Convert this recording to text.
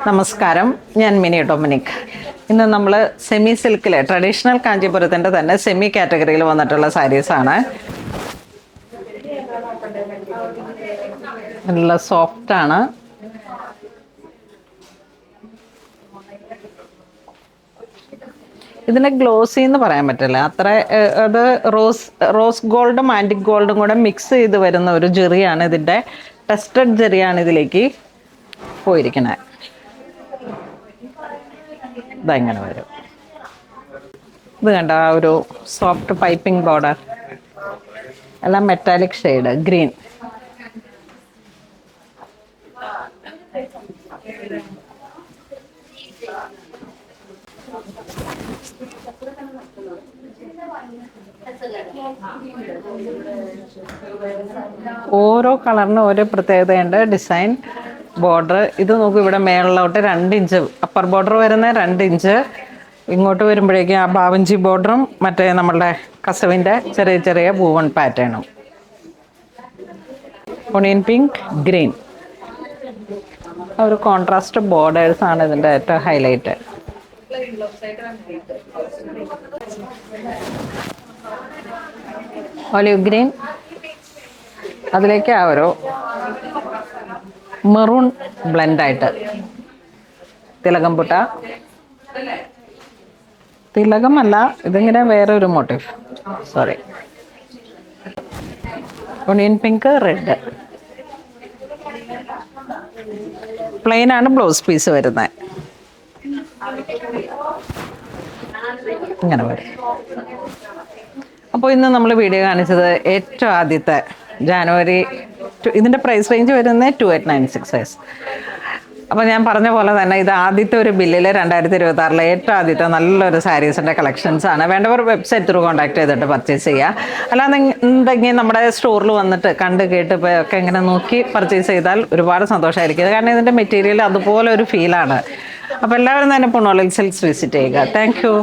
നമസ്കാരം, ഞാൻ mini Dominic. ഇന്ന് നമ്മൾ സെമി സിൽക്കിലെ ട്രഡീഷണൽ കാഞ്ചീപുരത്തിൻ്റെ തന്നെ സെമി കാറ്റഗറിയിൽ വന്നിട്ടുള്ള സാരീസാണ്. നല്ല സോഫ്റ്റാണ്. ഇതിന് ഗ്ലോസി എന്ന് പറയാൻ പറ്റില്ല അത്ര. അത് റോസ് ഗോൾഡും ആൻറ്റിക് ഗോൾഡും കൂടെ മിക്സ് ചെയ്ത് വരുന്ന ഒരു ജെറിയാണ്. ഇതിൻ്റെ ടെസ്റ്റഡ് ജെറിയാണ് ഇതിലേക്ക് പോയിരിക്കുന്നത്. ഇതെങ്ങനെ വരും? ഇത് കണ്ട ഒരു സോഫ്റ്റ് പൈപ്പിംഗ് ബോർഡർ, എല്ലാം മെറ്റാലിക് ഷെയ്ഡ് ഗ്രീൻ. ഓരോ കളറിനും ഓരോ പ്രത്യേകതയുണ്ട്. Design, border. ഇത് നോക്കൂ, ഇവിടെ മേളിലോട്ട് 2 ഇഞ്ച് അപ്പർ ബോർഡർ വരുന്ന 2 ഇഞ്ച്. ഇങ്ങോട്ട് വരുമ്പോഴേക്കും ആ ബാവഞ്ചി ബോർഡറും മറ്റേ നമ്മളുടെ കസവിൻ്റെ ചെറിയ ചെറിയ പൂവൺ പാറ്റേണും. Onion pink, green. ഒരു കോൺട്രാസ്റ്റ് ബോർഡേഴ്സാണ് ഇതിൻ്റെ ഏറ്റവും ഹൈലൈറ്റ്. ഒലിവ് ഗ്രീൻ, അതിലേക്ക് ആ ഒരു മെറൂൺ ബ്ലെൻഡായിട്ട്. തിലകം പുട്ട, തിലകമല്ല, ഇതിങ്ങനെ വേറെ ഒരു motive. Sorry, onion pink, red. പ്ലെയിനാണ് ബ്ലൗസ് പീസ് വരുന്നത്. ഇങ്ങനെ വരും. അപ്പോൾ ഇന്ന് നമ്മൾ വീഡിയോ കാണിച്ചത് ഏറ്റവും ആദ്യത്തെ ജാനുവരി. ഇതിൻ്റെ പ്രൈസ് റേഞ്ച് വരുന്നത് 2896. അപ്പോൾ ഞാൻ പറഞ്ഞ പോലെ തന്നെ ഇത് ആദ്യത്തെ ഒരു ബില്ലിൽ 2026 ഏറ്റവും ആദ്യത്തെ നല്ലൊരു സാരീസിൻ്റെ കളക്ഷൻസാണ്. വേണ്ടവർ വെബ്സൈറ്റ് ത്രൂ കോൺടാക്ട് ചെയ്തിട്ട് പർച്ചേസ് ചെയ്യുക. അല്ലാതെ ഉണ്ടെങ്കിൽ നമ്മുടെ സ്റ്റോറിൽ വന്നിട്ട് കണ്ട് കേട്ട് ഒക്കെ ഇങ്ങനെ നോക്കി പർച്ചേസ് ചെയ്താൽ ഒരുപാട് സന്തോഷമായിരിക്കും. കാരണം ഇതിൻ്റെ മെറ്റീരിയൽ അതുപോലെ ഒരു ഫീലാണ്. അപ്പോൾ എല്ലാവരും തന്നെ പുണോളിൽ സിൽക്സ് വിസിറ്റ് ചെയ്യുക. Thank you.